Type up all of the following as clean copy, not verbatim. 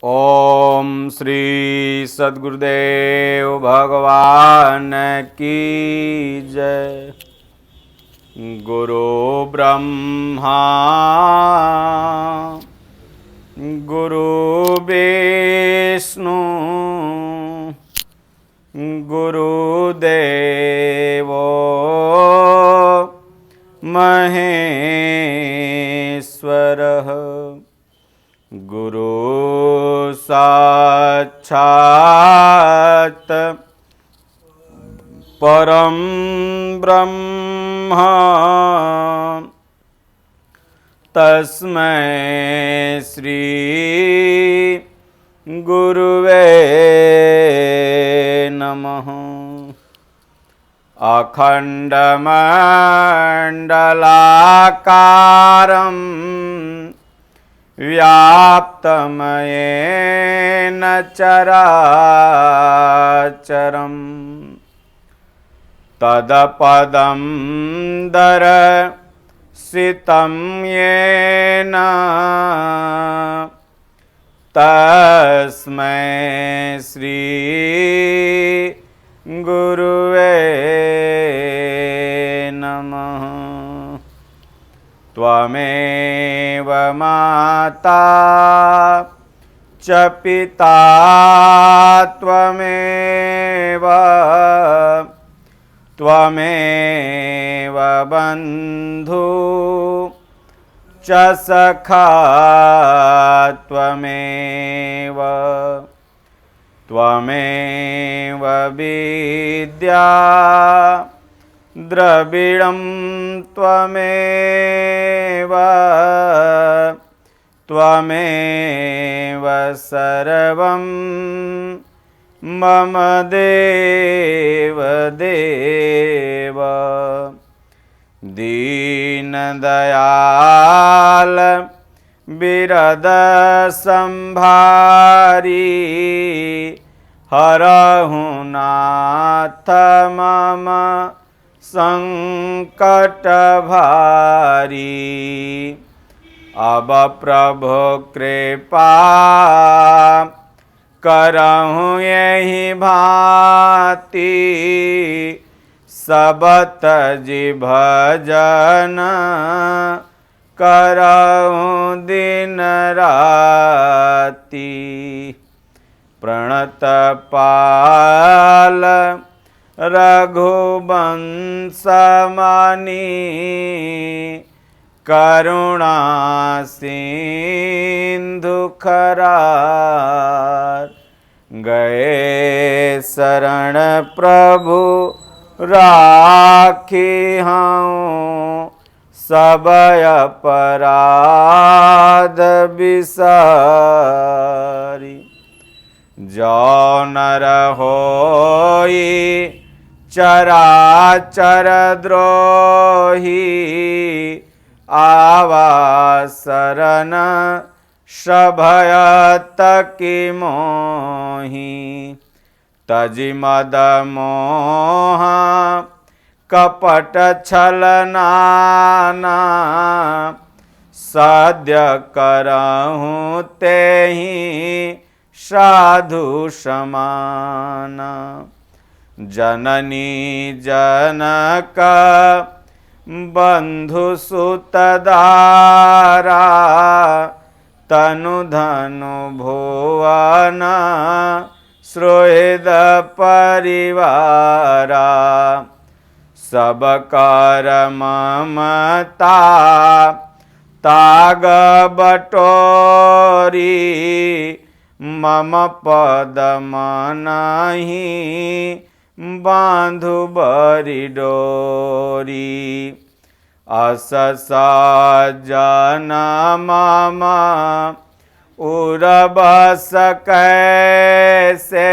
ओम श्री सद्गुरुदेव भगवान की जय। गुरु ब्रह्मा गुरु विष्णु गुरुदेवो महेश्वरः। गुरु साक्षात् परम ब्रह्म तस्मै श्री गुरुवे नमः। अखण्डमण्डलाकारं व्याप्तमयेन चराचरम् तदपदं दर्शितं येन तस्मै श्री गुरुवे नमः। त्वमेव माता च पिता त्वमेव बन्धु च सखा त्वमेव विद्या द्रविणं त्वमेव सर्वं मम देव देव। दीनदयाल बिरद संभारी हरहु नाथ मम संकट भारी। अब प्रभु कृपा करहु यही भांति सब तजि भजन करहु दिन राति। प्रणत पाल रघुवंश मानी करुणा सिंधु खरार। गए शरण प्रभु राखी हूँ सब अपराध बिसारी। जो नर होई चराचर द्रोही आवा शरण सभयत की मोही। तजि मद मोह कपट छल नाना सद्य करहूँ तेहि साधु समान। जननी जनक बंधु सुत दारा तनु धनु भुवन सुहृद परिवारा। सब कर ममता ताग बटोरी मम पद मनहि बांधु बरि डोरी। अस सज्जन मम उरबस कैसे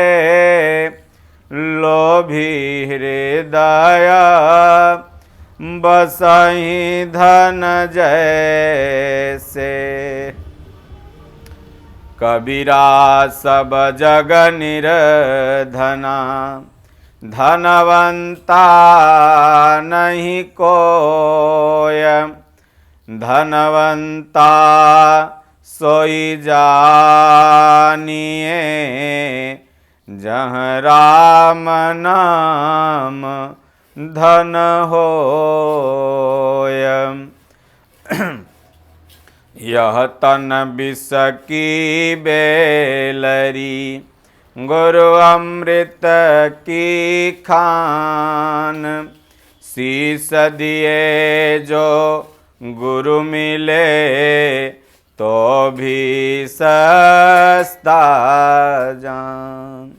लोभी हृदय बसहि धन जैसे। कबीरा सब जग निर्धना धनवंता नहीं कोय। धनवंता सोई जानिए, जहाँ राम नाम धन होय। यह तन विष की बेलरी, गुरु अमृत की खान। शीस दिए जो गुरु मिले, तो भी सस्ता जान।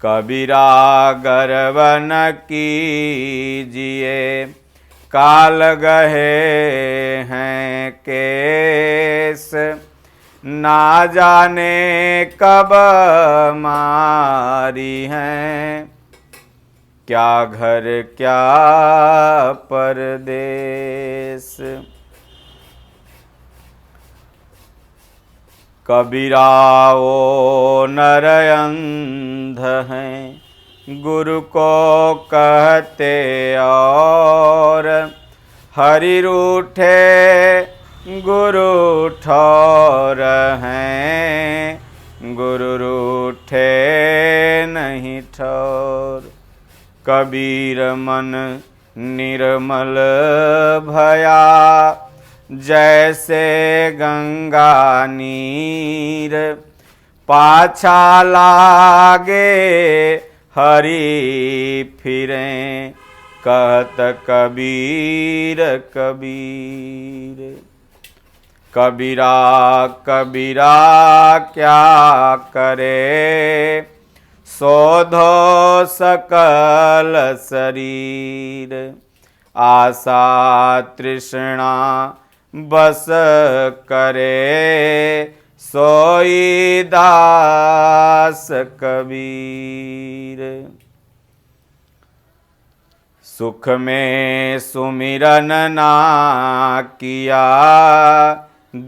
कबीरा गर्व न कीजिए, काल गहे हैं केस। ना जाने कब मारी हैं, क्या घर क्या परदेस। कबीरा वो नर अंध हैं, गुरु को कहते और। हरि रूठे गुरु ठौर हैं, गुरु रूठे नहीं ठौर। कबीर मन निर्मल भया, जैसे गंगा नीर। पाछा लागे हरि फिरें, कहत कबीर कबीर। कबीरा कबीरा क्या करे, शोधो सकल शरीर। आशा तृष्णा बस करे, सोई दास कबीर। सुख में सुमिरन ना किया,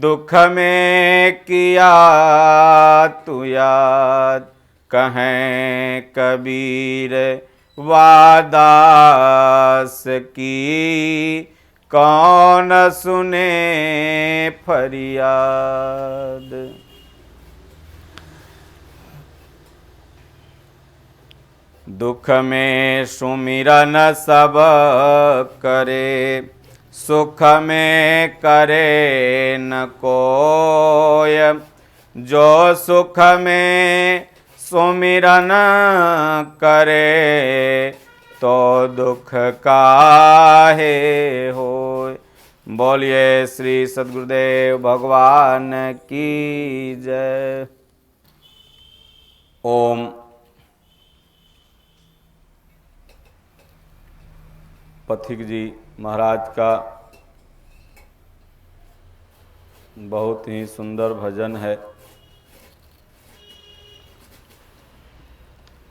दुख में किया तू याद। कहें कबीर वादास की, कौन सुने फरियाद। दुख में सुमिरन सब करे, सुख में करे न कोय। जो सुख में सुमिरन करे, तो दुख काहे होय। बोलिए श्री सद्गुरुदेव भगवान की जय। ओम। पथिक जी महाराज का बहुत ही सुंदर भजन है।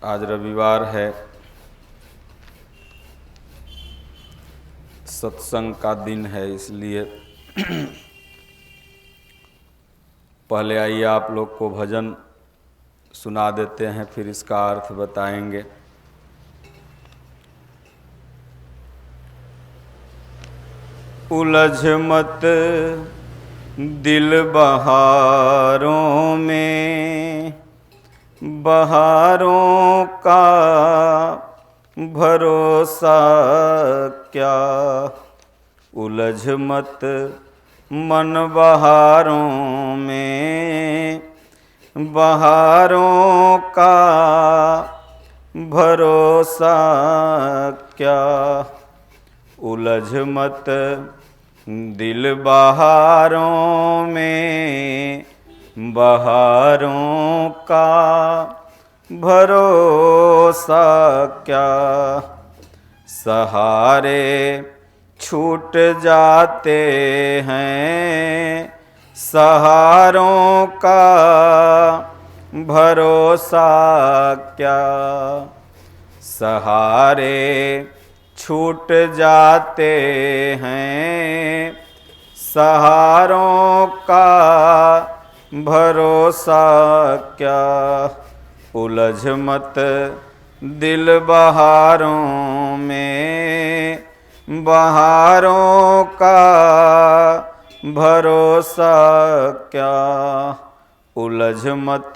आज रविवार है, सत्संग का दिन है, इसलिए पहले आइए आप लोग को भजन सुना देते हैं, फिर इसका अर्थ बताएंगे। उलझ मत दिल बहारों में, बहारों का भरोसा क्या। उलझ मत मन बहारों में, बहारों का भरोसा क्या। उलझ मत दिल बहारों में, बहारों का भरोसा क्या। सहारे छूट जाते हैं, सहारों का भरोसा क्या। सहारे छूट जाते हैं, सहारों का भरोसा क्या। उलझ मत दिल बहारों में, बहारों का भरोसा क्या। उलझ मत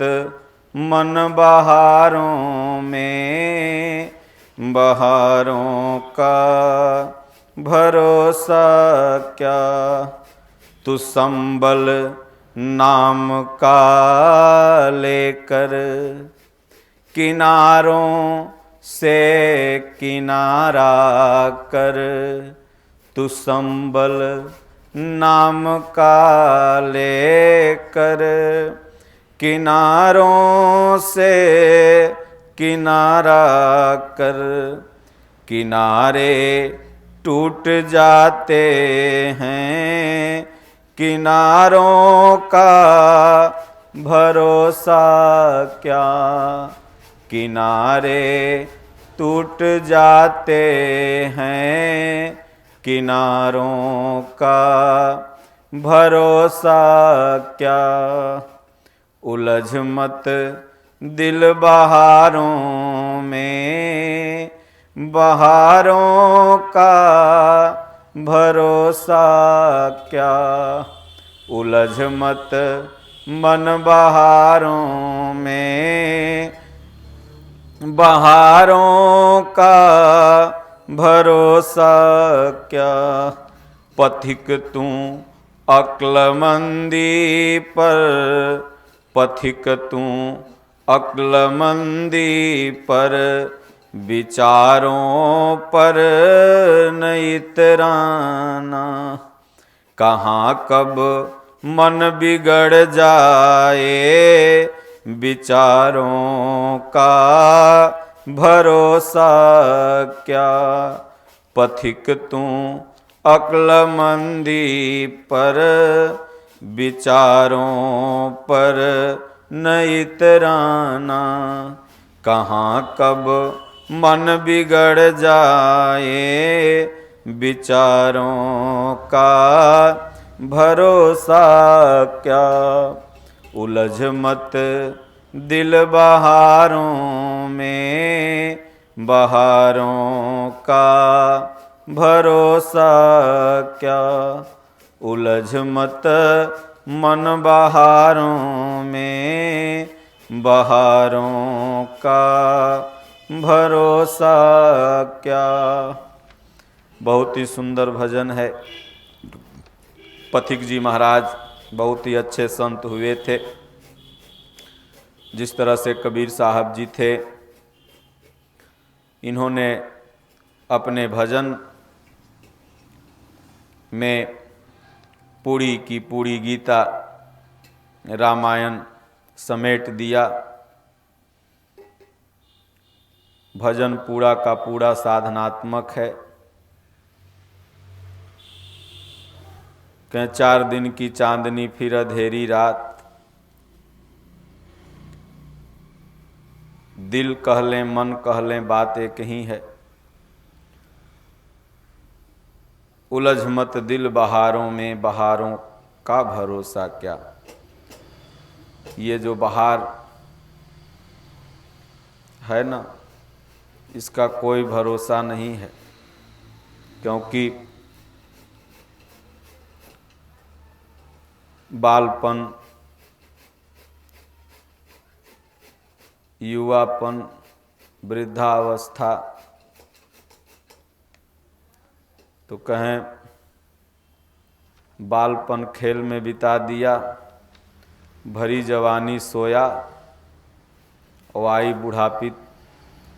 मन बहारों में, बहारों का भरोसा क्या। तू संबल नाम का लेकर किनारों से किनारा कर। तू संबल नाम का लेकर किनारों से किनारा कर। किनारे टूट जाते हैं, किनारों का भरोसा क्या। किनारे टूट जाते हैं, किनारों का भरोसा क्या। उलझ मत दिल बहारों में, बहारों का भरोसा क्या। उलझ मत मन बहारों में, बहारों का भरोसा क्या। पथिक तू अक्लमंदी पर, पथिक तू अक्लमंदी पर, विचारों पर न इतराना। कहाँ कब मन बिगड़ जाए, विचारों का भरोसा क्या। पथिक तू अक्लमंदी पर, विचारों पर न इतराना। कहाँ कब मन बिगड़ जाए, विचारों का भरोसा क्या। उलझ मत दिल बहारों में, बहारों का भरोसा क्या। उलझ मत मन बहारों में, बहारों का भरोसा क्या। बहुत ही सुंदर भजन है। पथिक जी महाराज बहुत ही अच्छे संत हुए थे। जिस तरह से कबीर साहब जी थे, इन्होंने अपने भजन में पूरी की पूरी गीता रामायण समेट दिया। भजन पूरा का पूरा साधनात्मक है। कहें 4 दिन की चांदनी फिर अंधेरी रात, दिल कह लें मन कह लें बात एक ही है। उलझ मत दिल बहारों में, बहारों का भरोसा क्या। ये जो बहार है ना, इसका कोई भरोसा नहीं है। क्योंकि बालपन, युवापन, वृद्धावस्था, तो कहें बालपन खेल में बिता दिया, भरी जवानी सोया, और आई बुढ़ापी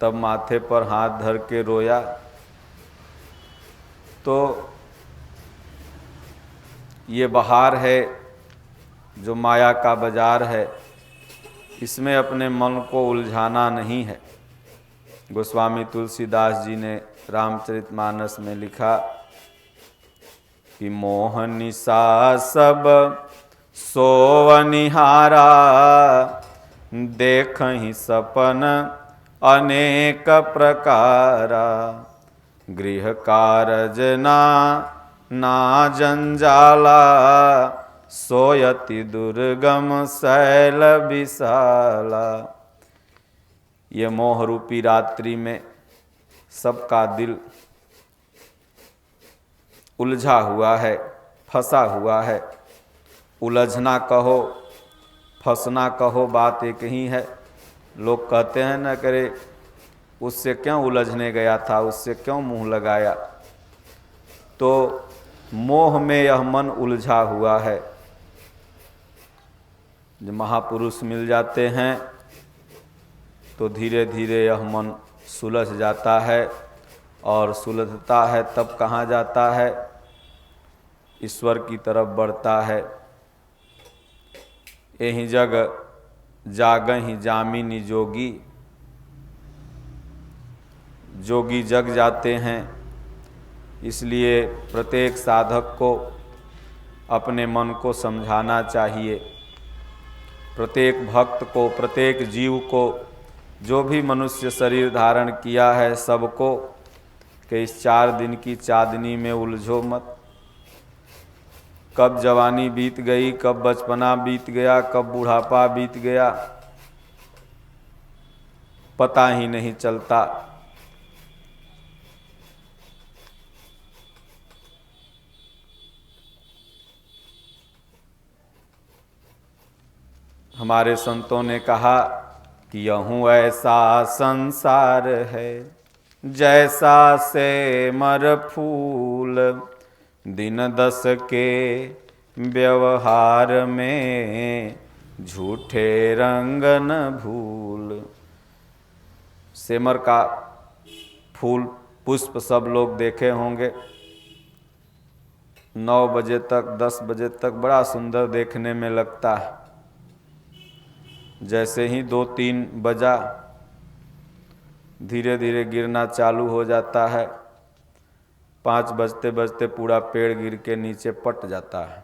तब माथे पर हाथ धर के रोया। तो ये बहार है जो माया का बाजार है, इसमें अपने मन को उलझाना नहीं है। गोस्वामी तुलसीदास जी ने रामचरितमानस में लिखा कि मोह निशा सब सोवनिहारा, देखहि सपन अनेक प्रकारा। गृह कारज ना जंजाला, सोयति दुर्गम शैल विशाला। ये मोह रूपी रात्रि में सबका दिल उलझा हुआ है, फंसा हुआ है। उलझना कहो, फंसना कहो, बात एक ही है। लोग कहते हैं न, करे उससे क्यों उलझने गया था, उससे क्यों मुंह लगाया। तो मोह में यह मन उलझा हुआ है। जब महापुरुष मिल जाते हैं तो धीरे धीरे यह मन सुलझ जाता है, और सुलझता है तब कहाँ जाता है, ईश्वर की तरफ बढ़ता है। यही जग जागहि जामिनी जोगी, जोगी जग जाते हैं। इसलिए प्रत्येक साधक को अपने मन को समझाना चाहिए, प्रत्येक भक्त को, प्रत्येक जीव को, जो भी मनुष्य शरीर धारण किया है सबको, कि इस 4 दिन की चांदनी में उलझो मत। कब जवानी बीत गई, कब बचपना बीत गया, कब बुढ़ापा बीत गया, पता ही नहीं चलता। हमारे संतों ने कहा कि यूं ऐसा संसार है, जैसा से मर फूल, दिन 10 के व्यवहार में झूठे रंग न भूल। सेमर का फूल पुष्प सब लोग देखे होंगे। 9 बजे तक, 10 बजे तक बड़ा सुंदर देखने में लगता है। जैसे ही 2-3 बजा, धीरे धीरे गिरना चालू हो जाता है। 5 बजते बजते पूरा पेड़ गिर के नीचे पट जाता है।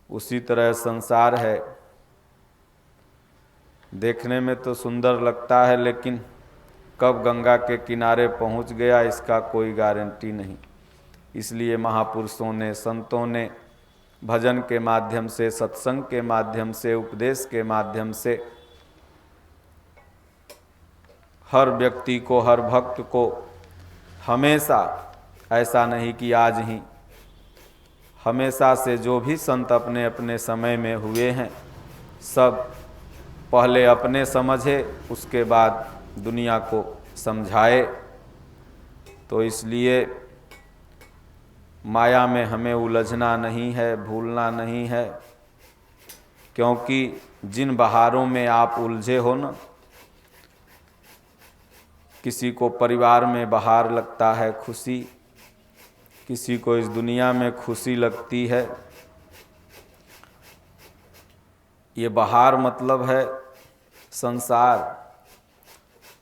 उसी तरह संसार है, देखने में तो सुंदर लगता है, लेकिन कब गंगा के किनारे पहुंच गया इसका कोई गारंटी नहीं। इसलिए महापुरुषों ने, संतों ने भजन के माध्यम से, सत्संग के माध्यम से, उपदेश के माध्यम से हर व्यक्ति को, हर भक्त को हमेशा, ऐसा नहीं कि आज ही, हमेशा से जो भी संत अपने अपने समय में हुए हैं, सब पहले अपने समझे, उसके बाद दुनिया को समझाए। तो इसलिए माया में हमें उलझना नहीं है, भूलना नहीं है, क्योंकि जिन बहारों में आप उलझे हो न, किसी को परिवार में बहार लगता है खुशी, किसी को इस दुनिया में खुशी लगती है। ये बहार मतलब है संसार।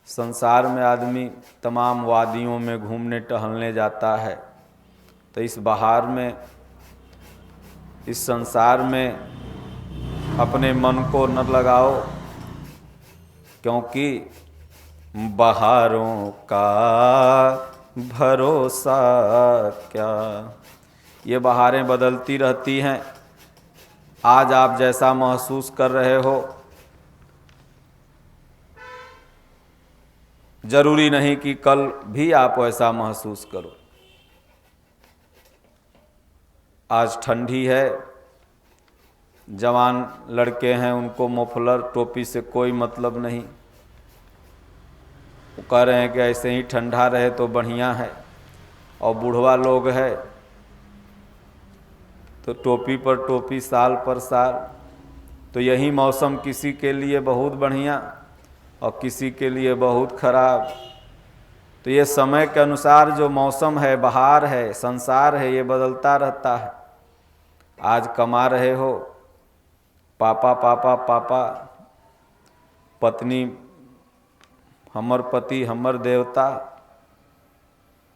संसार में आदमी तमाम वादियों में घूमने टहलने जाता है। तो इस बहार में, इस संसार में अपने मन को न लगाओ, क्योंकि बहारों का भरोसा क्या। ये बहारें बदलती रहती हैं। आज आप जैसा महसूस कर रहे हो, जरूरी नहीं कि कल भी आप वैसा महसूस करो। आज ठंडी है, जवान लड़के हैं, उनको मफलर टोपी से कोई मतलब नहीं। वो कह रहे हैं कि ऐसे ही ठंडा रहे तो बढ़िया है। और बूढ़वा लोग है तो टोपी पर टोपी, साल पर साल। तो यही मौसम किसी के लिए बहुत बढ़िया और किसी के लिए बहुत खराब। तो ये समय के अनुसार जो मौसम है, बहार है, संसार है, ये बदलता रहता है। आज कमा रहे हो, पापा पापा पापा, पत्नी हमर पति हमर देवता।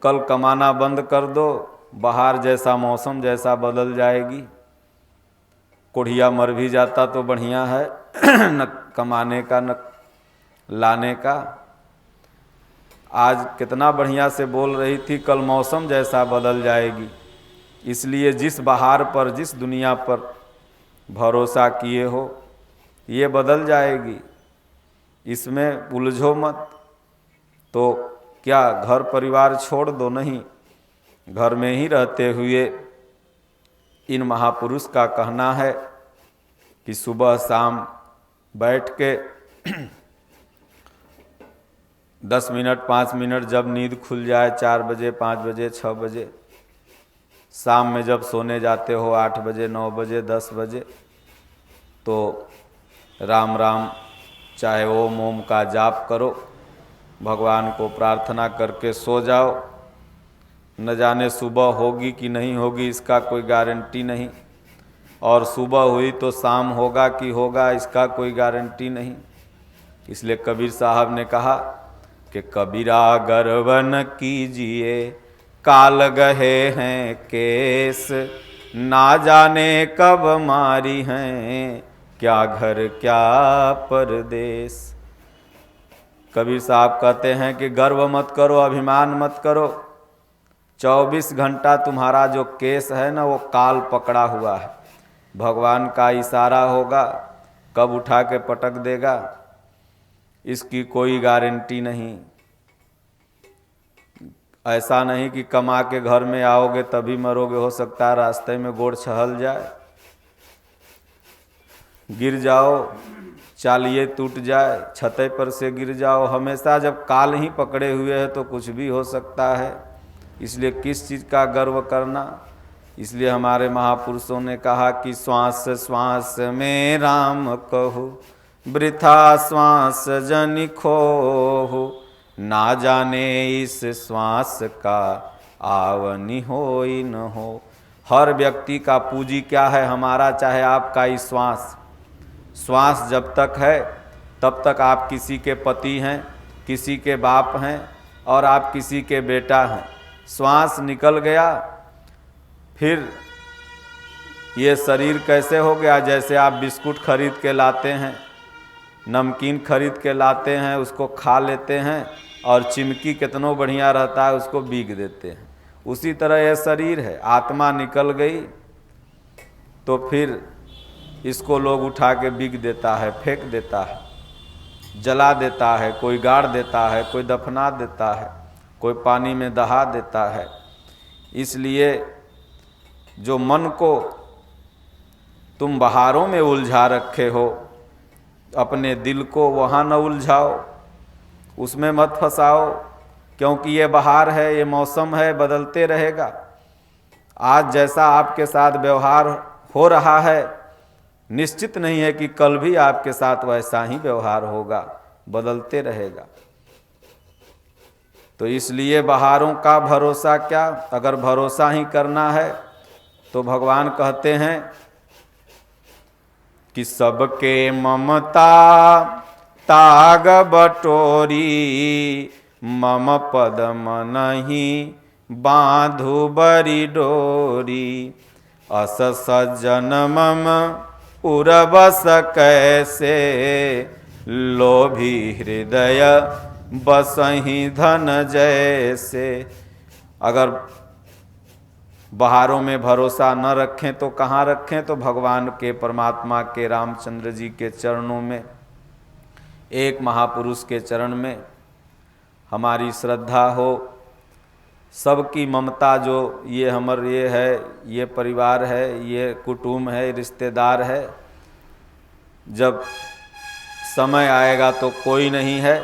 कल कमाना बंद कर दो, बाहर जैसा मौसम जैसा बदल जाएगी। कोढ़िया मर भी जाता तो बढ़िया है न कमाने का न लाने का। आज कितना बढ़िया से बोल रही थी, कल मौसम जैसा बदल जाएगी। इसलिए जिस बहार पर, जिस दुनिया पर भरोसा किए हो, ये बदल जाएगी, इसमें उलझो मत। तो क्या घर परिवार छोड़ दो? नहीं, घर में ही रहते हुए इन महापुरुष का कहना है कि सुबह शाम बैठ के 10 मिनट 5 मिनट जब नींद खुल जाए, 4 बजे 5 बजे 6 बजे, शाम में जब सोने जाते हो 8 बजे 9 बजे 10 बजे, तो राम राम चाहे ओम ओम का जाप करो, भगवान को प्रार्थना करके सो जाओ। न जाने सुबह होगी कि नहीं होगी, इसका कोई गारंटी नहीं, और सुबह हुई तो शाम होगा कि होगा, इसका कोई गारंटी नहीं। इसलिए कबीर साहब ने कहा कि कबीरा गर्व न कीजिए, काल गहे हैं केस, ना जाने कब मारी हैं, क्या घर क्या परदेश। कबीर साहब कहते हैं कि गर्व मत करो, अभिमान मत करो। 24 घंटा तुम्हारा जो केस है ना, वो काल पकड़ा हुआ है। भगवान का इशारा होगा, कब उठा के पटक देगा, इसकी कोई गारंटी नहीं। ऐसा नहीं कि कमा के घर में आओगे तभी मरोगे, हो सकता है रास्ते में गोड़ छहल जाए, गिर जाओ, चालिये टूट जाए, छते पर से गिर जाओ। हमेशा जब काल ही पकड़े हुए हैं तो कुछ भी हो सकता है। इसलिए किस चीज़ का गर्व करना। इसलिए हमारे महापुरुषों ने कहा कि श्वास श्वास में राम कहो, वृथा श्वास जनि खोहु, ना जाने इस श्वास का आवनी होई न हो। हर व्यक्ति का पूंजी क्या है? हमारा चाहे आपका ही श्वास। श्वास जब तक है तब तक आप किसी के पति हैं, किसी के बाप हैं और आप किसी के बेटा हैं। श्वास निकल गया फिर ये शरीर कैसे हो गया? जैसे आप बिस्कुट खरीद के लाते हैं, नमकीन खरीद के लाते हैं, उसको खा लेते हैं और चिमकी कितनो बढ़िया रहता है उसको बीग देते हैं। उसी तरह यह शरीर है। आत्मा निकल गई तो फिर इसको लोग उठा के बीग देता है, फेंक देता है, जला देता है, कोई गाड़ देता है, कोई दफना देता है, कोई पानी में दहा देता है। इसलिए जो मन को तुम बहारों में उलझा रखे हो, अपने दिल को वहाँ न उलझाओ, उसमें मत फंसाओ, क्योंकि ये बहार है, ये मौसम है, बदलते रहेगा। आज जैसा आपके साथ व्यवहार हो रहा है, निश्चित नहीं है कि कल भी आपके साथ वैसा ही व्यवहार होगा, बदलते रहेगा। तो इसलिए बहारों का भरोसा क्या? अगर भरोसा ही करना है तो भगवान कहते हैं कि सबके ममता ताग बटोरी, मम पद मनहि बांधु बरी डोरी, अस सज्जन मम उरबस कैसे, लोभी हृदय बसहि धन जैसे। अगर बहारों में भरोसा न रखें तो कहाँ रखें? तो भगवान के, परमात्मा के, रामचंद्र जी के चरणों में, एक महापुरुष के चरण में हमारी श्रद्धा हो। सबकी ममता जो ये ये है, ये परिवार है, ये कुटुंब है, रिश्तेदार है, जब समय आएगा तो कोई नहीं है।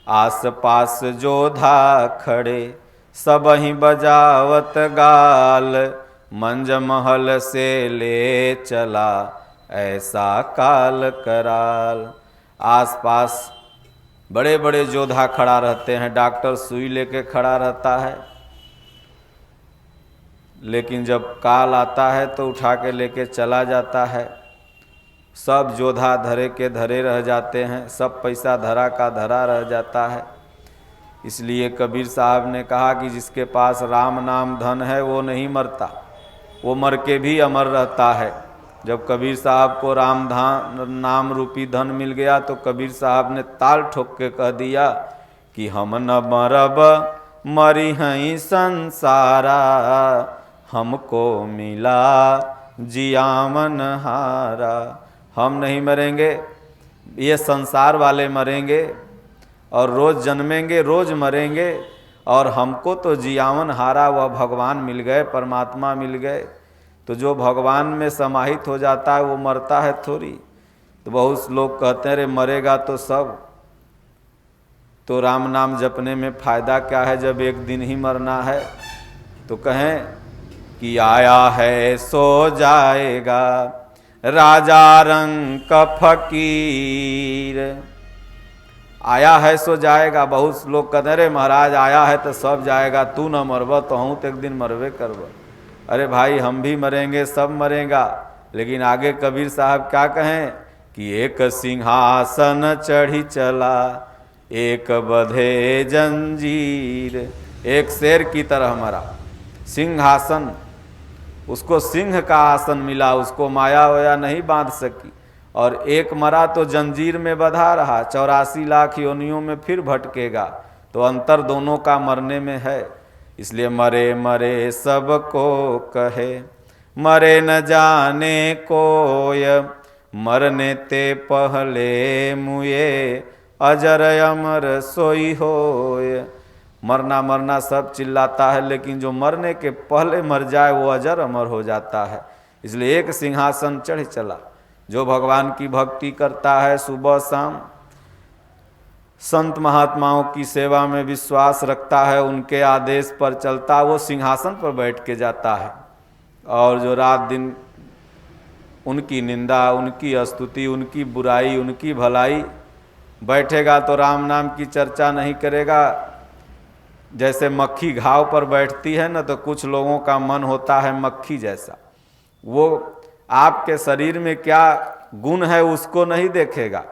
आस पास जोधा खड़े सब ही बजावत गाल, मंज महल से ले चला ऐसा काल कराल। आस पास बड़े बड़े जोधा खड़ा रहते हैं, डॉक्टर सुई लेके खड़ा रहता है, लेकिन जब काल आता है तो उठा के लेके चला जाता है। सब जोधा धरे के धरे रह जाते हैं, सब पैसा धरा का धरा रह जाता है। इसलिए कबीर साहब ने कहा कि जिसके पास राम नाम धन है वो नहीं मरता, वो मर के भी अमर रहता है। जब कबीर साहब को राम नाम रूपी धन मिल गया तो कबीर साहब ने ताल ठोक के कह दिया कि हम न मरब मरी हैं संसारा, हमको मिला जियामन हारा। हम नहीं मरेंगे, ये संसार वाले मरेंगे और रोज़ जन्मेंगे, रोज़ मरेंगे, और हमको तो जियावन हारा वह भगवान मिल गए, परमात्मा मिल गए। तो जो भगवान में समाहित हो जाता है वो मरता है थोड़ी। तो बहुत लोग कहते हैं अरे मरेगा तो सब, तो राम नाम जपने में फ़ायदा क्या है जब एक दिन ही मरना है। तो कहें कि आया है सो जाएगा राजा रंग का फकीर। आया है सो जाएगा। बहुत लोग कहते अरे महाराज आया है तो सब जाएगा, तू न मरब तो हूँ तो एक दिन मरबे करब। अरे भाई हम भी मरेंगे, सब मरेगा। लेकिन आगे कबीर साहब क्या कहें कि एक सिंहासन चढ़ी चला एक बधे जंजीर। एक शेर की तरह मरा, सिंहासन, उसको सिंह का आसन मिला, उसको माया वया नहीं बांध सकी। और एक मरा तो जंजीर में बंधा रहा, 84 लाख योनियों में फिर भटकेगा। तो अंतर दोनों का मरने में है। इसलिए मरे मरे सबको कहे, मरे न जाने कोय, मरने ते पहले मुए, अजर अमर सोई होय। मरना मरना सब चिल्लाता है, लेकिन जो मरने के पहले मर जाए वो अजर अमर हो जाता है। इसलिए एक सिंहासन चढ़ चला। जो भगवान की भक्ति करता है सुबह शाम, संत महात्माओं की सेवा में विश्वास रखता है, उनके आदेश पर चलता, वो सिंहासन पर बैठ के जाता है। और जो रात दिन उनकी निंदा, उनकी स्तुति, उनकी बुराई, उनकी भलाई, बैठेगा तो राम नाम की चर्चा नहीं करेगा। जैसे मक्खी घाव पर बैठती है ना, तो कुछ लोगों का मन होता है मक्खी जैसा। वो आपके शरीर में क्या गुण है उसको नहीं देखेगा,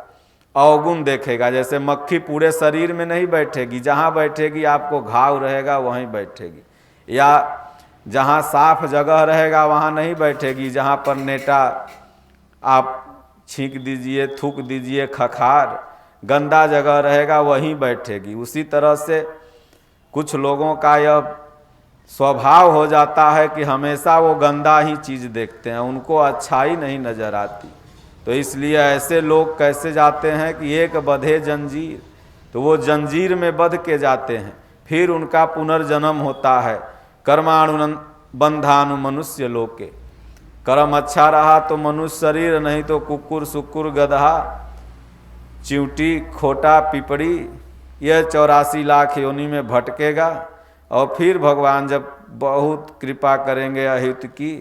अवगुण देखेगा। जैसे मक्खी पूरे शरीर में नहीं बैठेगी, जहाँ बैठेगी आपको घाव रहेगा वहीं बैठेगी, या जहाँ साफ जगह रहेगा वहाँ नहीं बैठेगी, जहाँ पर नेटा आप छींक दीजिए, थूक दीजिए, खखार, गंदा जगह रहेगा वहीं बैठेगी। उसी तरह से कुछ लोगों का यह स्वभाव हो जाता है कि हमेशा वो गंदा ही चीज़ देखते हैं, उनको अच्छाई नहीं नज़र आती। तो इसलिए ऐसे लोग कैसे जाते हैं कि एक बंधे जंजीर, तो वो जंजीर में बंध के जाते हैं, फिर उनका पुनर्जन्म होता है। कर्माणु बंधानु मनुष्य लोके, कर्म अच्छा रहा तो मनुष्य शरीर, नहीं तो कुकुर सुकुर गधा चिंटी खोटा पिपड़ी, यह 84 लाख योनि में भटकेगा। और फिर भगवान जब बहुत कृपा करेंगे अहित की,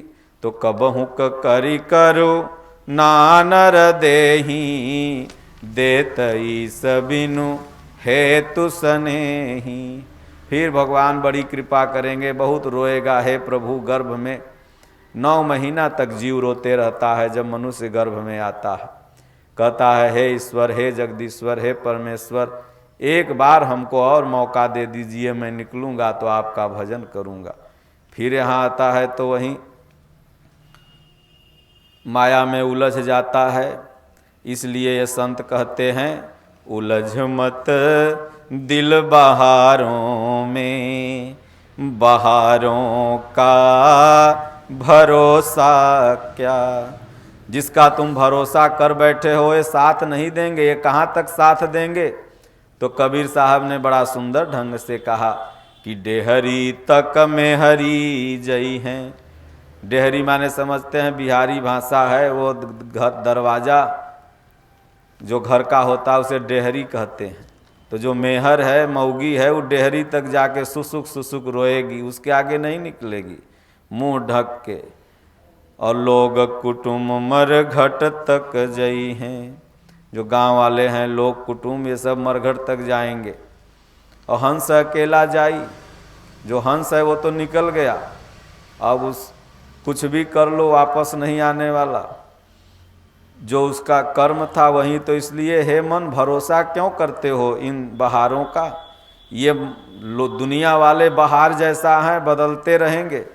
तो कबहू करी करो नानर देही, देतई सबिनु हेतु सनेही। फिर भगवान बड़ी कृपा करेंगे, बहुत रोएगा, हे प्रभु गर्भ में 9 महीना तक जीव रोते रहता है जब मनुष्य गर्भ में आता है। कहता है हे ईश्वर, हे जगदीश्वर, हे परमेश्वर, एक बार हमको और मौका दे दीजिए, मैं निकलूँगा तो आपका भजन करूँगा। फिर यहाँ आता है तो वहीं माया में उलझ जाता है। इसलिए ये संत कहते हैं, उलझ मत दिल बहारों में, बहारों का भरोसा क्या। जिसका तुम भरोसा कर बैठे हो ये साथ नहीं देंगे, ये कहाँ तक साथ देंगे। तो कबीर साहब ने बड़ा सुंदर ढंग से कहा कि डेहरी तक में हरी जई हैं। डेहरी माने समझते हैं बिहारी भाषा है, वो घर दरवाज़ा जो घर का होता है उसे डेहरी कहते हैं। तो जो मेहर है, मौगी है, वो डेहरी तक जाके सुसुक सुसुक रोएगी, उसके आगे नहीं निकलेगी, मुंह ढक के। और लोग कुटुंब मरघट तक जई हैं, जो गांव वाले हैं, लोग कुटुंब, ये सब मरघट तक जाएंगे। और हंस अकेला जाई, जो हंस है वो तो निकल गया, अब उस कुछ भी कर लो वापस नहीं आने वाला। जो उसका कर्म था वहीं। तो इसलिए हे मन भरोसा क्यों करते हो इन बहारों का। ये दुनिया वाले बहार जैसा हैं, बदलते रहेंगे।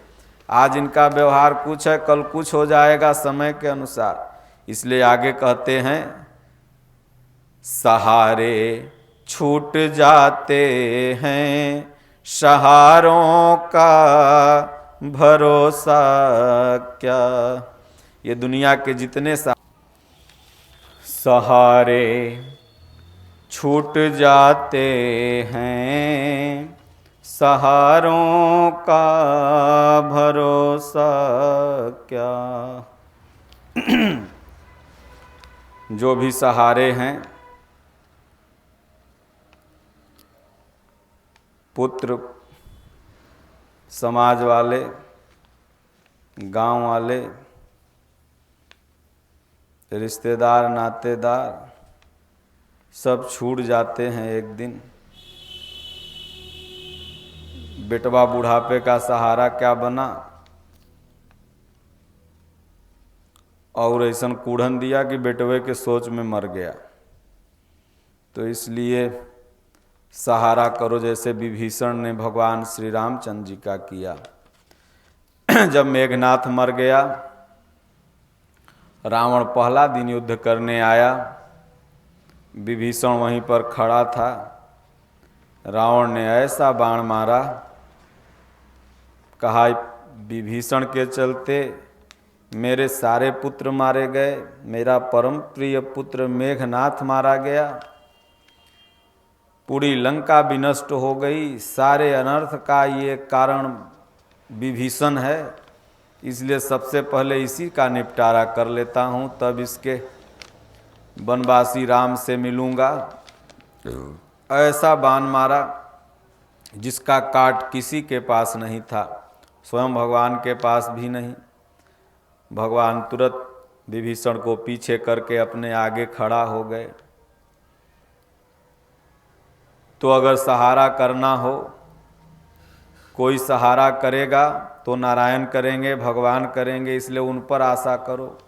आज इनका व्यवहार कुछ है, कल कुछ हो जाएगा समय के अनुसार। इसलिए आगे कहते हैं, सहारे छूट जाते हैं सहारों का भरोसा क्या। ये दुनिया के जितने सहारे छूट जाते हैं सहारों का भरोसा क्या। जो भी सहारे हैं, पुत्र, समाज वाले, गांव वाले, रिश्तेदार, नातेदार, सब छूट जाते हैं एक दिन। बेटवा बुढ़ापे का सहारा क्या बना, और ऐसा कूढ़न दिया कि बेटवे के सोच में मर गया। तो इसलिए सहारा करो, जैसे विभीषण ने भगवान श्री रामचंद्र जी का किया। जब मेघनाथ मर गया, रावण पहला दिन युद्ध करने आया, विभीषण वहीं पर खड़ा था। रावण ने ऐसा बाण मारा, कहा विभीषण के चलते मेरे सारे पुत्र मारे गए, मेरा परम प्रिय पुत्र मेघनाथ मारा गया, पूरी लंका विनष्ट हो गई, सारे अनर्थ का ये कारण विभीषण है, इसलिए सबसे पहले इसी का निपटारा कर लेता हूँ, तब इसके वनवासी राम से मिलूँगा। ऐसा बाण मारा जिसका काट किसी के पास नहीं था, स्वयं भगवान के पास भी नहीं। भगवान तुरंत विभीषण को पीछे करके अपने आगे खड़ा हो गए। तो अगर सहारा करना हो, कोई सहारा करेगा तो नारायण करेंगे, भगवान करेंगे, इसलिए उन पर आशा करो।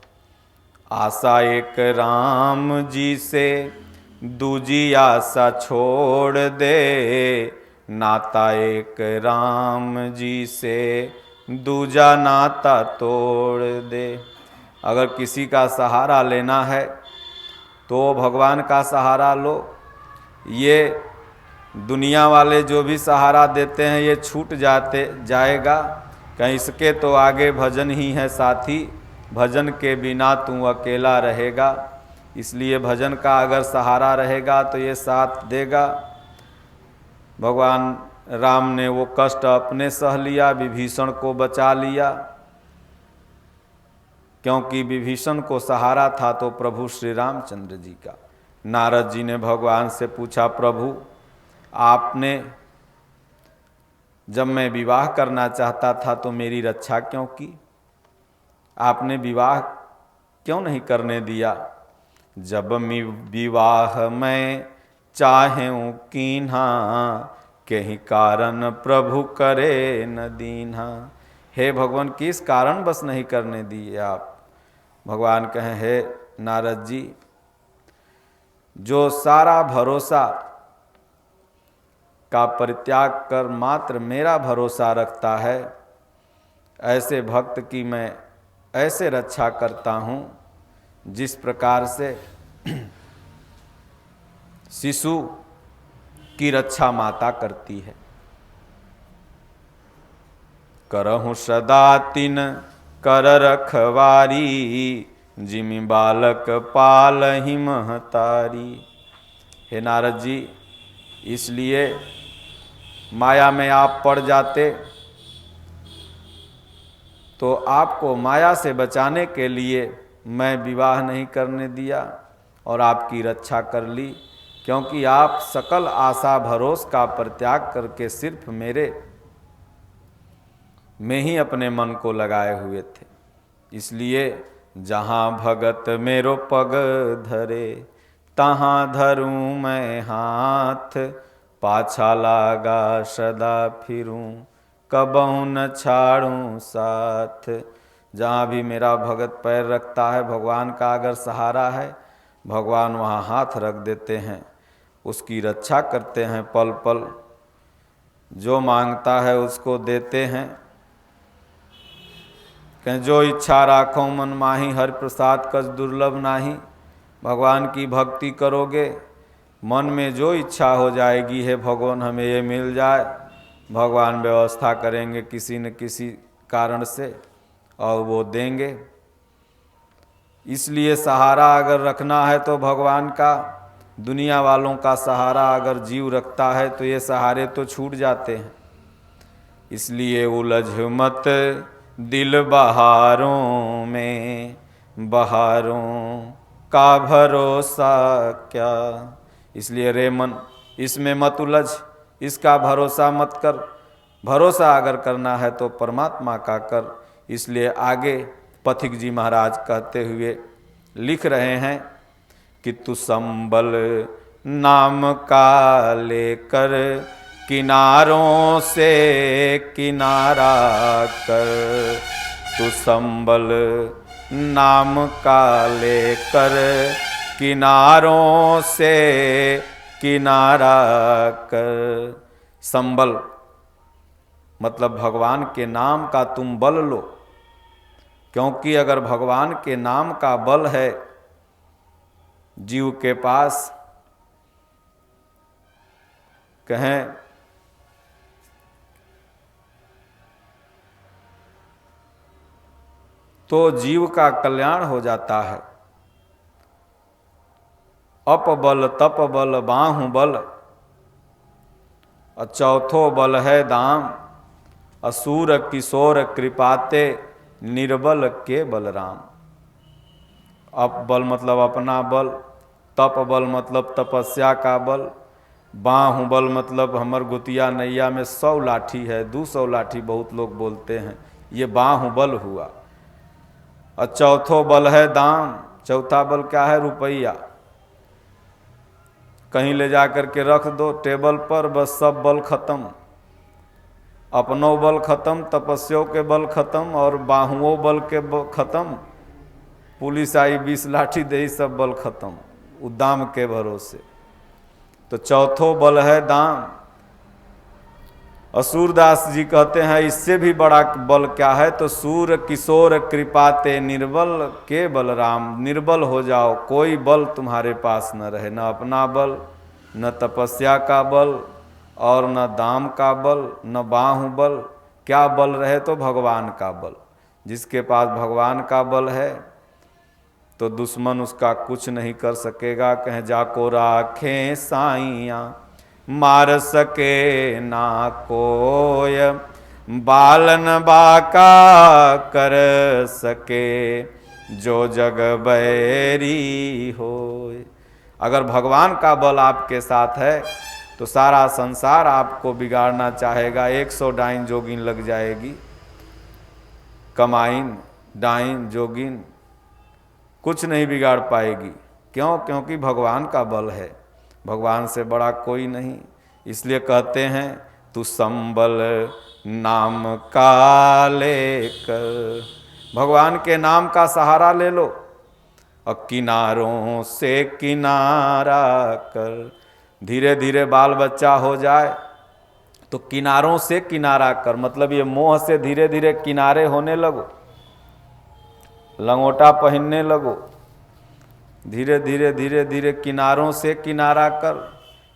आशा एक राम जी से, दूजी आशा छोड़ दे, नाता एक राम जी से, दूजा नाता तोड़ दे। अगर किसी का सहारा लेना है तो भगवान का सहारा लो। ये दुनिया वाले जो भी सहारा देते हैं ये छूट जाएगा, कहीं इसके तो आगे भजन ही है साथी, भजन के बिना तू अकेला रहेगा। इसलिए भजन का अगर सहारा रहेगा तो ये साथ देगा। भगवान राम ने वो कष्ट अपने सह लिया, विभीषण को बचा लिया, क्योंकि विभीषण को सहारा था तो प्रभु श्री रामचंद्र जी का। नारद जी ने भगवान से पूछा, प्रभु आपने जब मैं विवाह करना चाहता था तो मेरी रक्षा क्यों की, आपने विवाह क्यों नहीं करने दिया। जब मैं विवाह मैं चाहूं कीन्हा, कहीं कारण प्रभु करे न दीन्हा। हे भगवान, किस कारण बस नहीं करने दिए आप। भगवान कहें, हे नारद जी, जो सारा भरोसा का परित्याग कर मात्र मेरा भरोसा रखता है, ऐसे भक्त की मैं ऐसे रक्षा करता हूँ जिस प्रकार से शिशु की रक्षा माता करती है। करहूँ सदा तिन कर रखवारी, जिमि बालक पालहि महतारी। हे नारद जी, इसलिए माया में आप पड़ जाते तो आपको माया से बचाने के लिए मैं विवाह नहीं करने दिया और आपकी रक्षा कर ली, क्योंकि आप सकल आशा भरोस का परित्याग करके सिर्फ मेरे में ही अपने मन को लगाए हुए थे। इसलिए जहाँ भगत मेरो पग धरे, तहाँ धरूं मैं हाथ, पाछा लागा सदा फिरूं, कबहू न छाड़ूं साथ। जहाँ भी मेरा भगत पैर रखता है, भगवान का अगर सहारा है, भगवान वहाँ हाथ रख देते हैं, उसकी रक्षा करते हैं पल पल, जो मांगता है उसको देते हैं। कहें जो इच्छा राखो मन माही, हरि प्रसाद कछ दुर्लभ नाही। भगवान की भक्ति करोगे, मन में जो इच्छा हो जाएगी, है भगवान हमें ये मिल जाए, भगवान व्यवस्था करेंगे किसी न किसी कारण से और वो देंगे। इसलिए सहारा अगर रखना है तो भगवान का, दुनिया वालों का सहारा अगर जीव रखता है तो ये सहारे तो छूट जाते हैं। इसलिए उलझ मत दिल बहारों में, बहारों का भरोसा क्या। इसलिए रे मन इसमें मत उलझ, इसका भरोसा मत कर। भरोसा अगर करना है तो परमात्मा का कर। इसलिए आगे पथिक जी महाराज कहते हुए लिख रहे हैं कि तू संबल नाम का लेकर किनारों से किनारा कर। तू संबल नाम का लेकर किनारों से किनारा कर। संबल मतलब भगवान के नाम का तुम बल लो, क्योंकि अगर भगवान के नाम का बल है जीव के पास, कहें तो जीव का कल्याण हो जाता है। अप बल तप बल बाहु बल, और चौथो बल है दाम। असुर किशोर कृपाते निर्बल के बलराम। अप बल मतलब अपना बल, तप बल मतलब तपस्या का बल, बाहु बल मतलब हमर गुतिया नैया में 100 लाठी है, 200 लाठी बहुत लोग बोलते हैं, ये बाहु बल हुआ। और चौथो बल है दाम। चौथा बल क्या है? रुपया। कहीं ले जा कर के रख दो टेबल पर, बस सब बल खत्म। अपनो बल खत्म, तपस्यों के बल खत्म, और बाहुओं बल के खत्म। पुलिस आई 20 लाठी दे, सब बल खत्म उद्दाम के भरोसे। तो चौथो बल है दाम। असूरदास जी कहते हैं इससे भी बड़ा बल क्या है? तो सूर किशोर कृपाते निर्बल के बलराम। निर्बल हो जाओ, कोई बल तुम्हारे पास न रहे, न अपना बल, न तपस्या का बल, और न दाम का बल, न बाहु बल। क्या बल रहे? तो भगवान का बल। जिसके पास भगवान का बल है तो दुश्मन उसका कुछ नहीं कर सकेगा। कहें जाको राखें साइयाँ मार सके ना कोय, बालन बाका कर सके जो जग बैरी होय। अगर भगवान का बल आपके साथ है तो सारा संसार आपको बिगाड़ना चाहेगा। 100 डाइन जोगिन लग जाएगी, कमाइन डाइन जोगिन कुछ नहीं बिगाड़ पाएगी। क्यों? क्योंकि भगवान का बल है, भगवान से बड़ा कोई नहीं। इसलिए कहते हैं तू संबल नाम का लेकर, भगवान के नाम का सहारा ले लो, और किनारों से किनारा कर। धीरे धीरे बाल बच्चा हो जाए तो किनारों से किनारा कर, मतलब ये मोह से धीरे धीरे किनारे होने लगो, लंगोटा पहनने लगो, धीरे धीरे धीरे धीरे किनारों से किनारा कर।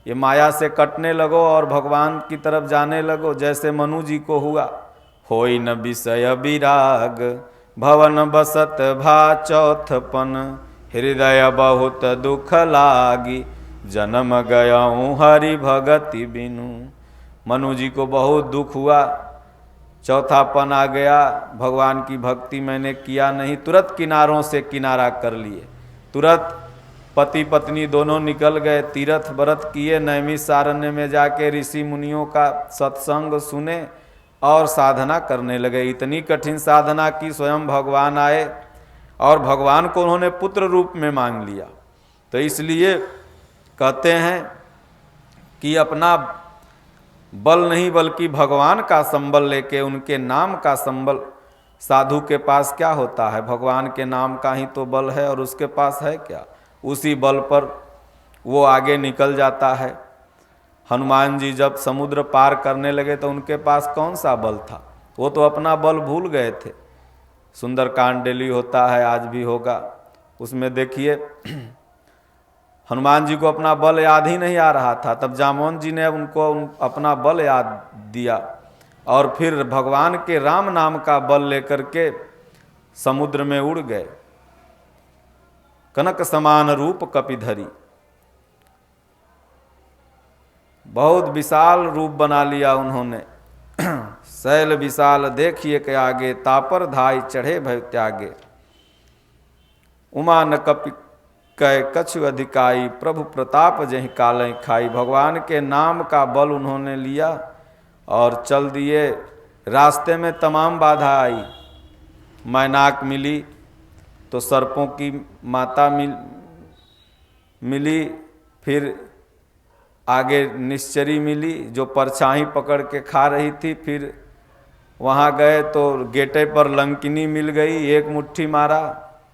ये माया से कटने लगो और भगवान की तरफ जाने लगो। जैसे मनु जी को हुआ, होई न विषय विराग भवन बसत भा चौथपन, हृदय बहुत दुख लागी जन्म गयाऊँ हरि भगति बिनु। मनु जी को बहुत दुख हुआ, चौथापन आ गया, भगवान की भक्ति मैंने किया नहीं। तुरंत किनारों से किनारा कर लिए, तुरंत पति पत्नी दोनों निकल गए, तीर्थ व्रत किए, नैमिषारण्य में जाके ऋषि मुनियों का सत्संग सुने और साधना करने लगे। इतनी कठिन साधना की स्वयं भगवान आए और भगवान को उन्होंने पुत्र रूप में मांग लिया। तो इसलिए कहते हैं कि अपना बल नहीं बल्कि भगवान का संबल लेके, उनके नाम का संबल। साधु के पास क्या होता है? भगवान के नाम का ही तो बल है, और उसके पास है क्या? उसी बल पर वो आगे निकल जाता है। हनुमान जी जब समुद्र पार करने लगे तो उनके पास कौन सा बल था? वो तो अपना बल भूल गए थे। सुंदरकांड डेली होता है, आज भी होगा, उसमें देखिए हनुमान जी को अपना बल याद ही नहीं आ रहा था। तब जामवंत जी ने उनको अपना बल याद दिया और फिर भगवान के राम नाम का बल लेकर के समुद्र में उड़ गए। कनक समान रूप कपिधरी, बहुत विशाल रूप बना लिया उन्होंने। शैल विशाल देखिए के आगे, तापर धाय चढ़े भय त्यागे। उमा न कपि कै कछु अधिकाई, प्रभु प्रताप जहि कालें खाई। भगवान के नाम का बल उन्होंने लिया और चल दिए। रास्ते में तमाम बाधा आई। मैनाक मिली तो सर्पों की माता मिली, फिर आगे निश्चरी मिली जो परछाई पकड़ के खा रही थी। फिर वहाँ गए तो गेटे पर लंकिनी मिल गई, एक मुट्ठी मारा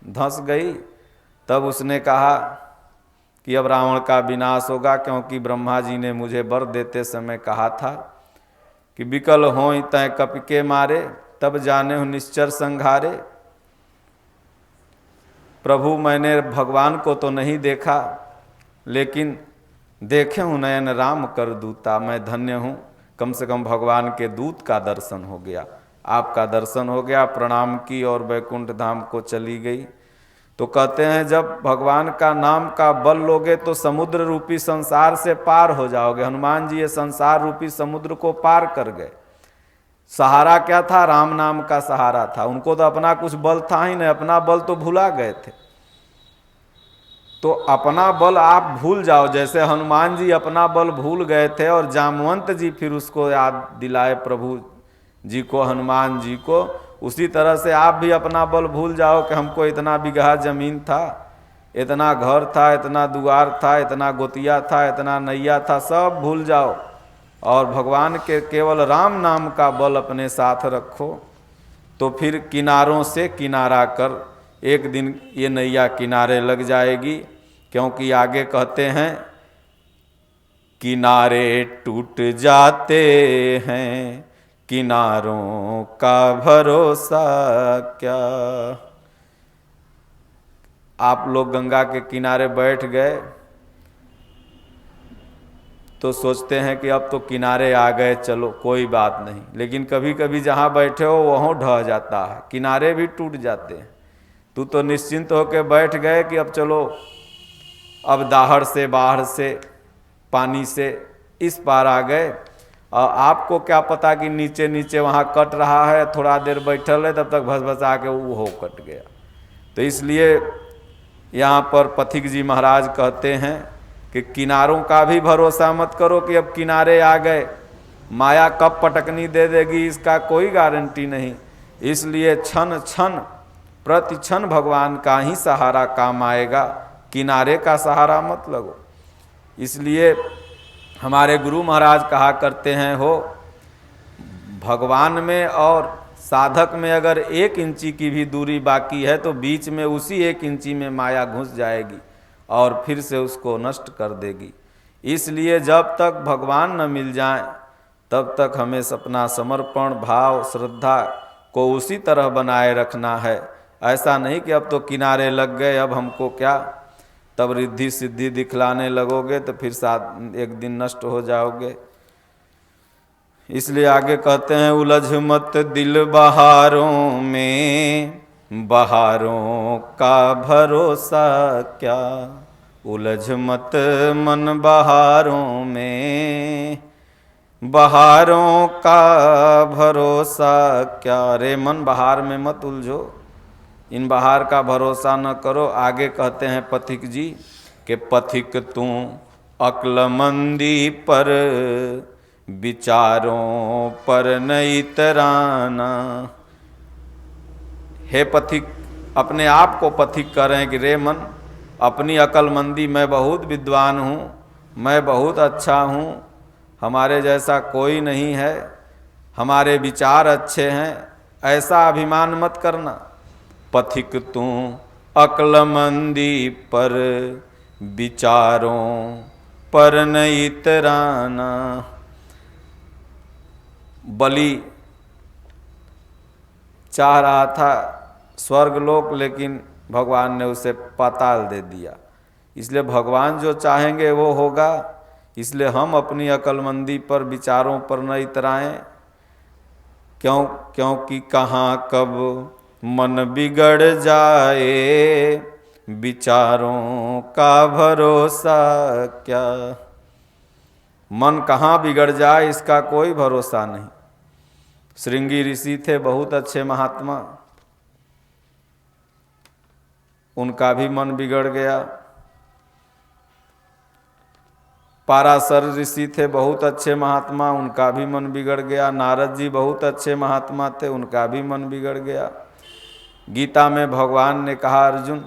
धंस गई। तब उसने कहा कि अब रावण का विनाश होगा, क्योंकि ब्रह्मा जी ने मुझे वर देते समय कहा था कि विकल हों तय कपि के मारे, तब जाने हो निश्चर संघारे। प्रभु मैंने भगवान को तो नहीं देखा, लेकिन देखे हूँ नयन राम कर दूता। मैं धन्य हूँ, कम से कम भगवान के दूत का दर्शन हो गया, आपका दर्शन हो गया। प्रणाम की और वैकुंठ धाम को चली गई। तो कहते हैं जब भगवान का नाम का बल लोगे तो समुद्र रूपी संसार से पार हो जाओगे। हनुमान जी ये संसार रूपी समुद्र को पार कर गए। सहारा क्या था? राम नाम का सहारा था। उनको तो अपना कुछ बल था ही नहीं, अपना बल तो भुला गए थे। तो अपना बल आप भूल जाओ, जैसे हनुमान जी अपना बल भूल गए थे और जामवंत जी फिर उसको याद दिलाए प्रभु जी को, हनुमान जी को। उसी तरह से आप भी अपना बल भूल जाओ कि हमको इतना बीघा जमीन था, इतना घर था, इतना दुआर था, इतना गोतिया था, इतना नैया था, सब भूल जाओ और भगवान के केवल राम नाम का बल अपने साथ रखो। तो फिर किनारों से किनारा कर एक दिन ये नैया किनारे लग जाएगी। क्योंकि आगे कहते हैं किनारे टूट जाते हैं, किनारों का भरोसा क्या। आप लोग गंगा के किनारे बैठ गए तो सोचते हैं कि अब तो किनारे आ गए, चलो कोई बात नहीं। लेकिन कभी कभी जहाँ बैठे हो वहाँ ढह जाता है, किनारे भी टूट जाते हैं। तू तो निश्चिंत होकर बैठ गए कि अब चलो, अब दाहड़ से बाहर से पानी से इस पार आ गए। और आपको क्या पता कि नीचे नीचे वहाँ कट रहा है, थोड़ा देर बैठल है तब तक भसभसा के वो कट गया। तो इसलिए यहाँ पर पथिक जी महाराज कहते हैं कि किनारों का भी भरोसा मत करो कि अब किनारे आ गए, माया कब पटकनी दे देगी इसका कोई गारंटी नहीं। इसलिए क्षण क्षण प्रति क्षण भगवान का ही सहारा काम आएगा, किनारे का सहारा मत लगो। इसलिए हमारे गुरु महाराज कहा करते हैं, हो भगवान में और साधक में अगर 1 इंची की भी दूरी बाकी है तो बीच में उसी 1 इंची में माया घुस जाएगी और फिर से उसको नष्ट कर देगी। इसलिए जब तक भगवान न मिल जाए तब तक हमें अपना समर्पण भाव श्रद्धा को उसी तरह बनाए रखना है। ऐसा नहीं कि अब तो किनारे लग गए, अब हमको क्या, तब रिद्धि सिद्धि दिखलाने लगोगे तो फिर साथ एक दिन नष्ट हो जाओगे। इसलिए आगे कहते हैं उलझ मत दिल बहारों में, बहारों का भरोसा क्या। उलझ मत मन बहारों में, बहारों का भरोसा क्या। रे मन बहार में मत उलझो, इन बहार का भरोसा न करो। आगे कहते हैं पथिक जी कि पथिक तू अक्लमंदी पर, विचारों पर न इतराना। हे पथिक, अपने आप को पथिक कर रहे हैं कि रे मन, अपनी अक्लमंदी, मैं बहुत विद्वान हूँ, मैं बहुत अच्छा हूँ, हमारे जैसा कोई नहीं है, हमारे विचार अच्छे हैं, ऐसा अभिमान मत करना। पथिक तू अक्लमंदी पर, विचारों पर न इतराना। बलि चाह रहा था स्वर्गलोक, लेकिन भगवान ने उसे पाताल दे दिया। इसलिए भगवान जो चाहेंगे वो होगा। इसलिए हम अपनी अक्लमंदी पर, विचारों पर न इतराएं। क्योंकि कहाँ कब मन बिगड़ जाए, विचारों का भरोसा क्या। मन कहाँ बिगड़ जाए इसका कोई भरोसा नहीं। श्रृंगी ऋषि थे, बहुत अच्छे महात्मा, उनका भी मन बिगड़ गया। पाराशर ऋषि थे, बहुत अच्छे महात्मा, उनका भी मन बिगड़ गया। नारद जी बहुत अच्छे महात्मा थे, उनका भी मन बिगड़ गया। गीता में भगवान ने कहा, अर्जुन,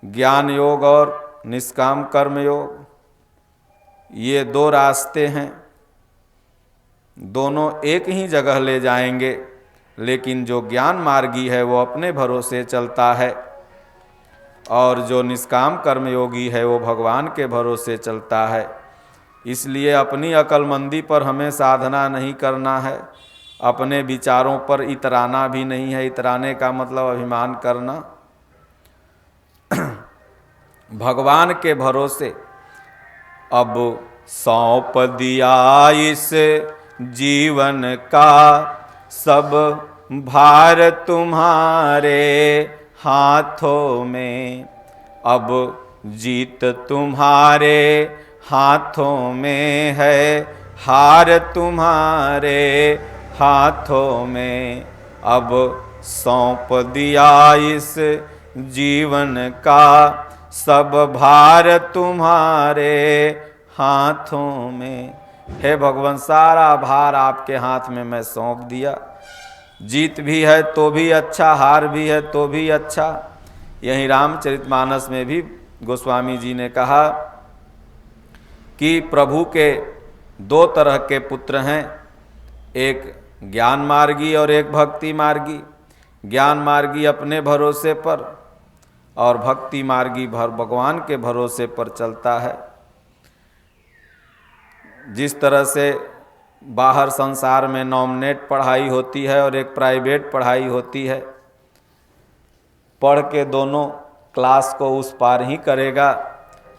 ज्ञान योग और निष्काम कर्म योग, ये दो रास्ते हैं, दोनों एक ही जगह ले जाएंगे, लेकिन जो ज्ञान मार्गी है वो अपने भरोसे चलता है, और जो निष्काम कर्मयोगी है वो भगवान के भरोसे चलता है। इसलिए अपनी अक्लमंदी पर हमें साधना नहीं करना है, अपने विचारों पर इतराना भी नहीं है। इतराने का मतलब अभिमान करना। भगवान के भरोसे अब सौंप दिया इस जीवन का सब भार तुम्हारे हाथों में, अब जीत तुम्हारे हाथों में है, हार तुम्हारे हाथों में, अब सौंप दिया इस जीवन का सब भार तुम्हारे हाथों में। हे भगवान, सारा भार आपके हाथ में मैं सौंप दिया। जीत भी है तो भी अच्छा, हार भी है तो भी अच्छा। यही रामचरितमानस में भी गोस्वामी जी ने कहा कि प्रभु के दो तरह के पुत्र हैं, एक ज्ञान मार्गी और एक भक्ति मार्गी। ज्ञान मार्गी अपने भरोसे पर और भक्ति मार्गी भगवान के भरोसे पर चलता है। जिस तरह से बाहर संसार में नॉमिनेट पढ़ाई होती है और एक प्राइवेट पढ़ाई होती है, पढ़ के दोनों क्लास को उस पार ही करेगा,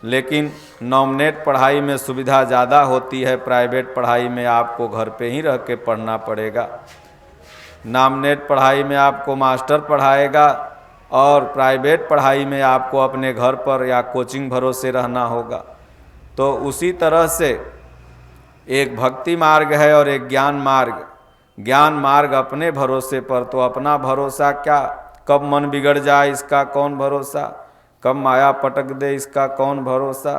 लेकिन नॉमिनेट पढ़ाई में सुविधा ज़्यादा होती है, प्राइवेट पढ़ाई में आपको घर पे ही रह के पढ़ना पड़ेगा। नॉमिनेट पढ़ाई में आपको मास्टर पढ़ाएगा और प्राइवेट पढ़ाई में आपको अपने घर पर या कोचिंग भरोसे रहना होगा। तो उसी तरह से एक भक्ति मार्ग है और एक ज्ञान मार्ग। ज्ञान मार्ग अपने भरोसे पर, तो अपना भरोसा क्या, कब मन बिगड़ जाए इसका कौन भरोसा, कब माया पटक दे इसका कौन भरोसा।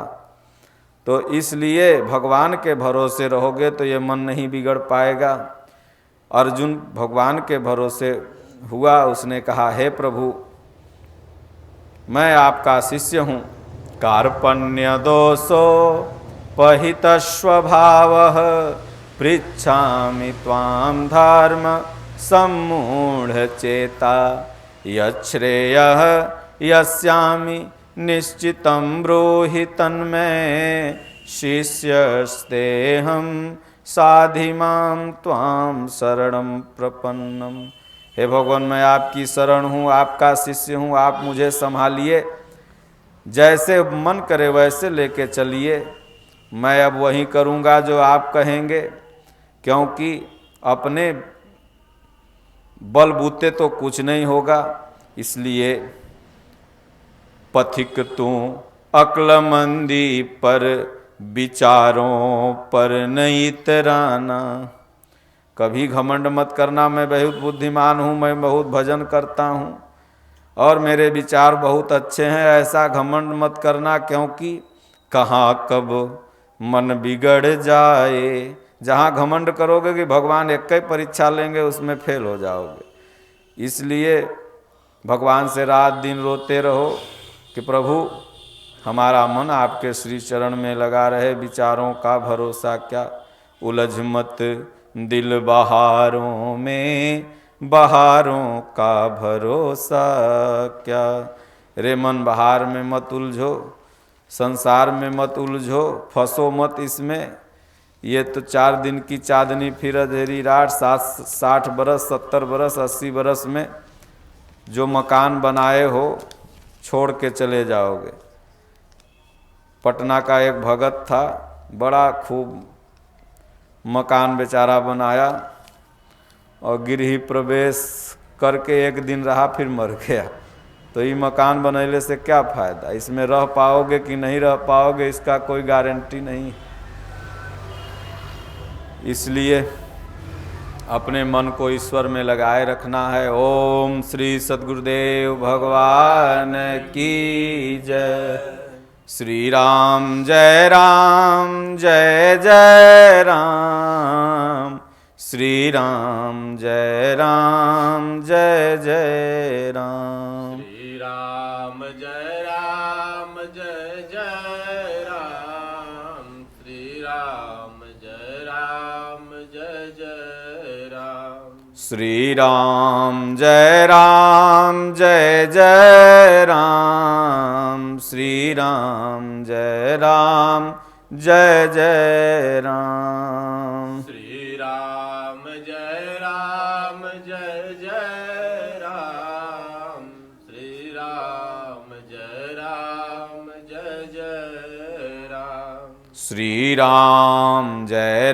तो इसलिए भगवान के भरोसे रहोगे तो ये मन नहीं बिगड़ पाएगा। अर्जुन भगवान के भरोसे हुआ, उसने कहा, हे प्रभु, मैं आपका शिष्य हूँ। कार्पण्य दोषो पहित स्वभावः पृच्छामि त्वां धर्म सम्मूढ़ चेता, यच्छ्रेयः यस्यामि निश्चितं ब्रूहि तन्मे, शिष्यस्तेऽहं साधिमां त्वां शरणं प्रपन्नम। हे भगवान, मैं आपकी शरण हूँ, आपका शिष्य हूँ, आप मुझे संभालिए, जैसे मन करे वैसे लेके चलिए। मैं अब वही करूँगा जो आप कहेंगे, क्योंकि अपने बलबूते तो कुछ नहीं होगा। इसलिए पथिक तू अक्लमंदी पर, विचारों पर नहीं इतराना। कभी घमंड मत करना, मैं बहुत बुद्धिमान हूँ, मैं बहुत भजन करता हूँ और मेरे विचार बहुत अच्छे हैं, ऐसा घमंड मत करना, क्योंकि कहाँ कब मन बिगड़ जाए। जहाँ घमंड करोगे कि भगवान एक ही परीक्षा लेंगे, उसमें फेल हो जाओगे। इसलिए भगवान से रात दिन रोते रहो कि प्रभु, हमारा मन आपके श्री चरण में लगा रहे, विचारों का भरोसा क्या, उलझ मत दिल बहारों में, बहारों का भरोसा क्या। रे मन, बहार में मत उलझो, संसार में मत उलझो, फंसो मत इसमें। ये तो 4 दिन की चांदनी फिर अंधेरी रात, 60 बरस 70 बरस 80 बरस में जो मकान बनाए हो छोड़ के चले जाओगे। पटना का एक भगत था, बड़ा खूब मकान बेचारा बनाया और गृह प्रवेश करके एक दिन रहा, फिर मर गया। तो ये मकान बनैले से क्या फ़ायदा, इसमें रह पाओगे कि नहीं रह पाओगे इसका कोई गारंटी नहीं। इसलिए अपने मन को ईश्वर में लगाए रखना है। ओम श्री सद्गुरुदेव भगवान की जय। श्री राम जय जय राम, श्री राम जय जय राम। श्री राम जय जय राम, श्री राम जय जय राम। श्री राम जय जय राम, श्री राम जय जय राम। श्री राम जय जय राम, श्री राम जय जय राम। श्री राम जय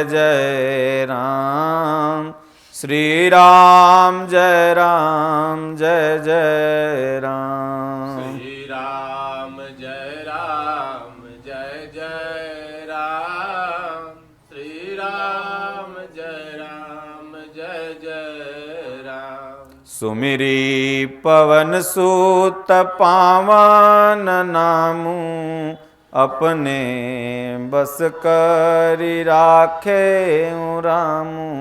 जय राम, श्री राम जय जय राम। श्री राम जय जय राम, श्री राम जय जय राम। सुमिरी पवन सुत पावन नामू, अपने बस करि राखे रामू।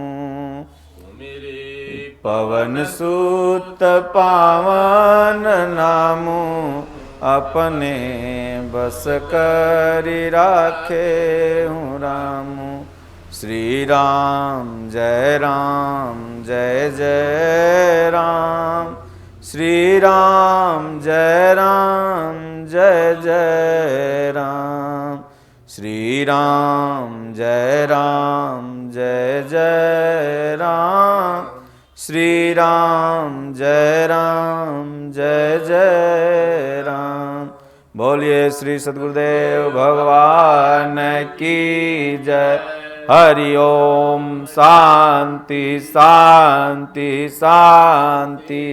पवन सुत पावन नामू, अपने बस करि राखे रामू। श्री राम जय जय राम, श्री राम जय जय राम। श्री राम जय जय राम, श्री राम जय जय राम। बोलिए श्री सद्गुरुदेव भगवान की जय। हरि ओम। शांति शांति शांति।